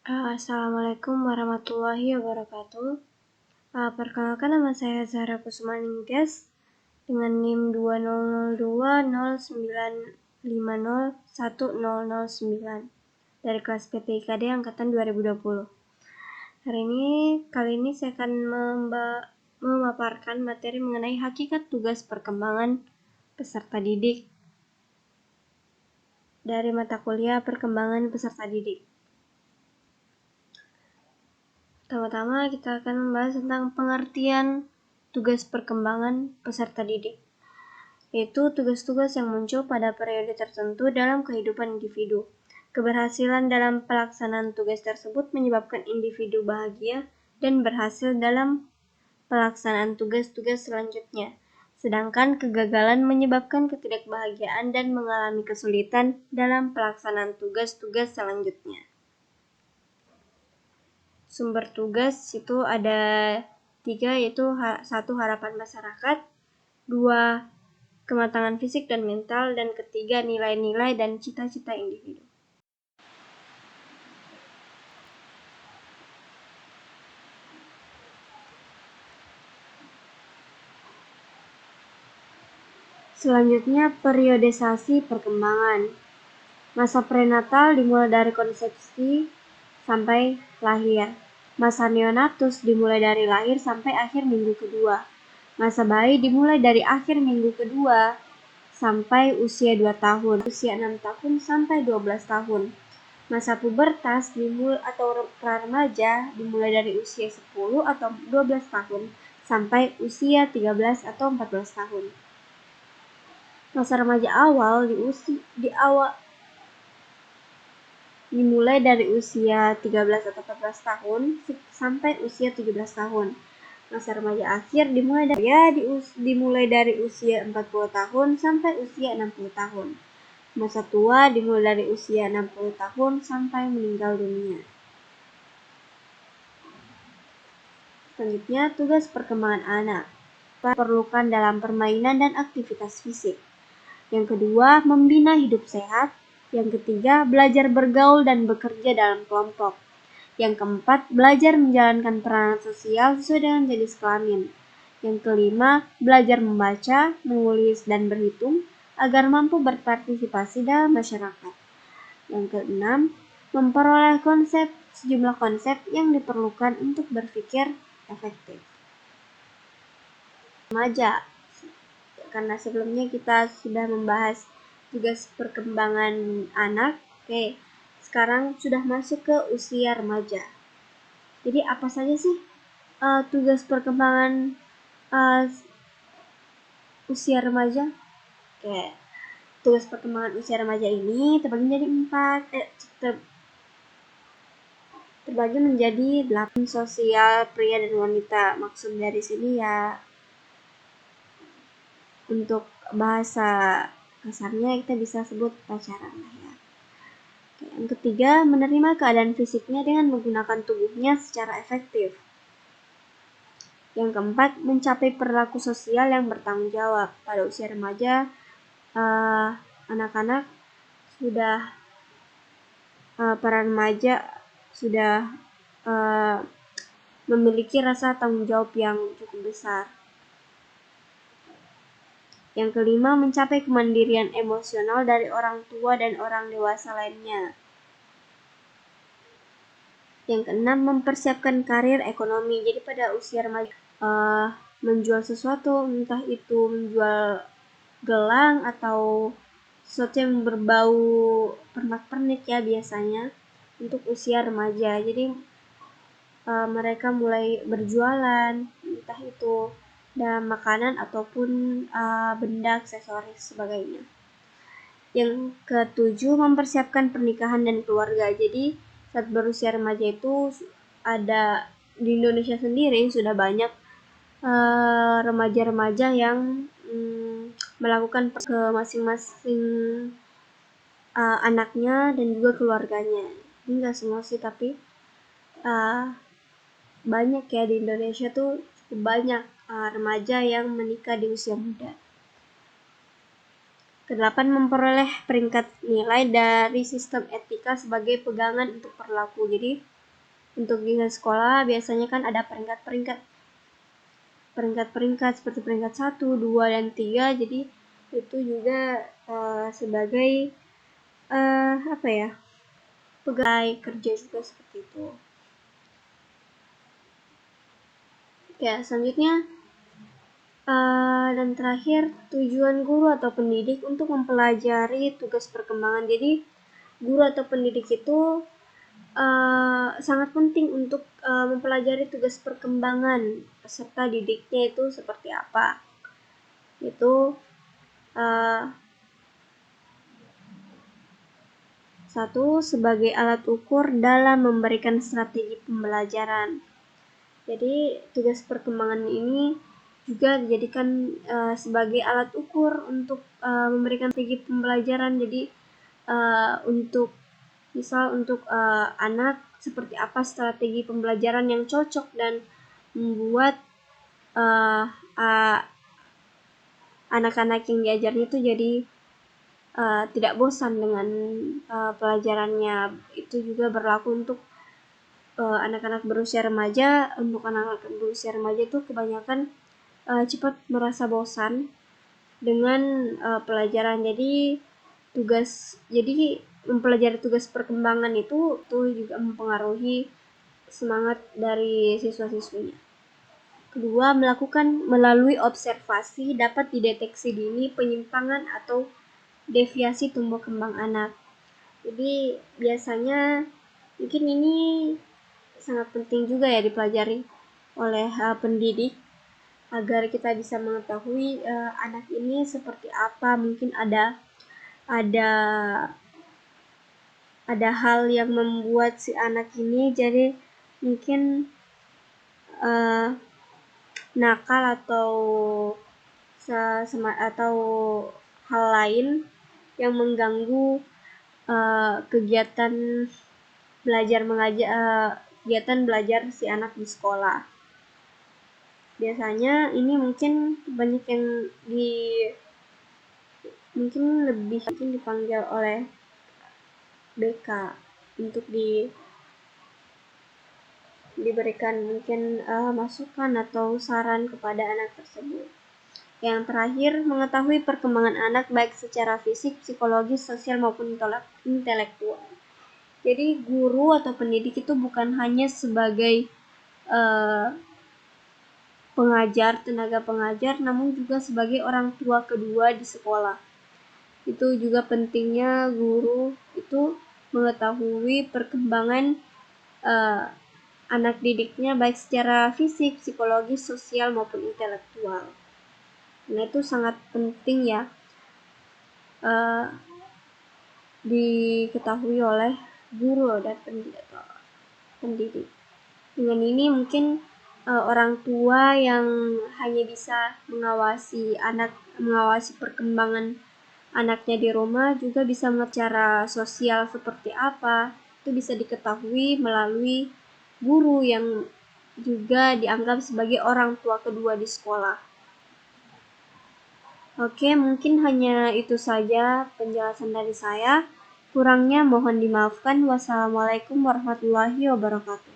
Assalamualaikum warahmatullahi wabarakatuh. Perkenalkan, nama saya Zahra Kusuma Ningtyas dengan NIM 200209501009 dari kelas PTIKD angkatan 2020. Kali ini saya akan memaparkan materi mengenai hakikat tugas perkembangan peserta didik dari mata kuliah perkembangan peserta didik. Pertama-tama kita akan membahas tentang pengertian tugas perkembangan peserta didik, yaitu tugas-tugas yang muncul pada periode tertentu dalam kehidupan individu. Keberhasilan dalam pelaksanaan tugas tersebut menyebabkan individu bahagia dan berhasil dalam pelaksanaan tugas-tugas selanjutnya, sedangkan kegagalan menyebabkan ketidakbahagiaan dan mengalami kesulitan dalam pelaksanaan tugas-tugas selanjutnya. Sumber tugas itu ada 3, yaitu 1. Harapan masyarakat, 2. Kematangan fisik dan mental, dan 3. Nilai-nilai dan cita-cita individu. Selanjutnya, periodisasi perkembangan. Masa prenatal dimulai dari konsepsi sampai lahir. Masa neonatus dimulai dari lahir sampai akhir minggu kedua. Masa bayi dimulai dari akhir minggu kedua sampai usia 2 tahun, usia 6 tahun sampai 12 tahun. Masa pubertas atau remaja dimulai dari usia 10 atau 12 tahun sampai usia 13 atau 14 tahun. Masa remaja awal dimulai dari usia 13 atau 14 tahun sampai usia 17 tahun. Masa remaja akhir dimulai dari usia 40 tahun sampai usia 60 tahun. Masa tua dimulai dari usia 60 tahun sampai meninggal dunia. Selanjutnya, tugas perkembangan anak. Diperlukan dalam permainan dan aktivitas fisik. Yang kedua, membina hidup sehat. Yang ketiga, belajar bergaul dan bekerja dalam kelompok. Yang keempat, belajar menjalankan peranan sosial sesuai dengan jenis kelamin. Yang kelima, belajar membaca, menulis, dan berhitung agar mampu berpartisipasi dalam masyarakat. Yang keenam, memperoleh sejumlah konsep yang diperlukan untuk berpikir efektif. Remaja, karena sebelumnya kita sudah membahas tugas perkembangan anak, sekarang sudah masuk ke usia remaja. Jadi apa saja sih tugas perkembangan usia remaja? Tugas perkembangan usia remaja ini terbagi menjadi 8 sosial pria dan wanita. Maksud dari sini ya, untuk bahasa kasarnya kita bisa sebut pacaran lah ya. Yang ketiga, menerima keadaan fisiknya dengan menggunakan tubuhnya secara efektif. Yang keempat, mencapai perilaku sosial yang bertanggung jawab. Pada usia remaja, anak-anak sudah para remaja sudah memiliki rasa tanggung jawab yang cukup besar. Yang kelima, mencapai kemandirian emosional dari orang tua dan orang dewasa lainnya. Yang keenam, mempersiapkan karir ekonomi. Jadi pada usia remaja menjual sesuatu, entah itu menjual gelang atau sesuatu yang berbau pernak-pernik ya biasanya untuk usia remaja. Jadi mereka mulai berjualan, entah itu dalam makanan ataupun benda aksesoris sebagainya. Yang ketujuh, mempersiapkan pernikahan dan keluarga. Jadi saat berusia remaja itu ada di Indonesia sendiri sudah banyak remaja-remaja yang melakukan ke masing-masing anaknya dan juga keluarganya. Ini nggak semua sih, tapi banyak ya di Indonesia tuh cukup banyak remaja yang menikah di usia muda. Kedelapan, memperoleh peringkat nilai dari sistem etika sebagai pegangan untuk perilaku. Jadi Untuk di sekolah biasanya kan ada peringkat seperti peringkat 1, 2, dan 3. Jadi itu juga sebagai apa ya, pegawai kerja juga seperti itu. Ya, selanjutnya dan terakhir, tujuan guru atau pendidik untuk mempelajari tugas perkembangan. Jadi guru atau pendidik itu sangat penting untuk mempelajari tugas perkembangan peserta didiknya itu seperti apa. Itu satu, sebagai alat ukur dalam memberikan strategi pembelajaran. Jadi tugas perkembangan ini juga dijadikan sebagai alat ukur untuk memberikan strategi pembelajaran. Jadi untuk anak, seperti apa strategi pembelajaran yang cocok dan membuat anak-anak yang diajarnya itu jadi tidak bosan dengan pelajarannya. Itu juga berlaku untuk anak-anak berusia remaja. Untuk anak-anak berusia remaja itu kebanyakan cepat merasa bosan dengan pelajaran. Jadi mempelajari tugas perkembangan itu juga mempengaruhi semangat dari siswa-siswinya. Kedua, melakukan melalui observasi dapat dideteksi dini penyimpangan atau deviasi tumbuh kembang anak. Jadi biasanya mungkin ini sangat penting juga ya dipelajari oleh pendidik agar kita bisa mengetahui anak ini seperti apa. Mungkin ada hal yang membuat si anak ini jadi mungkin nakal atau hal lain yang mengganggu kegiatan belajar si anak di sekolah. Biasanya ini mungkin banyak yang mungkin dipanggil oleh BK untuk diberikan mungkin masukan atau saran kepada anak tersebut. Yang terakhir, mengetahui perkembangan anak baik secara fisik, psikologis, sosial maupun intelektual. Jadi guru atau pendidik itu bukan hanya sebagai tenaga pengajar, namun juga sebagai orang tua kedua di sekolah. Itu juga pentingnya guru itu mengetahui perkembangan anak didiknya baik secara fisik, psikologis, sosial maupun intelektual. Nah, itu sangat penting ya diketahui oleh guru dan pendidik. Dengan ini mungkin orang tua yang hanya bisa mengawasi perkembangan anaknya di rumah juga bisa cara sosial seperti apa. Itu bisa diketahui melalui guru yang juga dianggap sebagai orang tua kedua di sekolah. Oke, mungkin hanya itu saja penjelasan dari saya. Kurangnya mohon dimaafkan. Wassalamualaikum warahmatullahi wabarakatuh.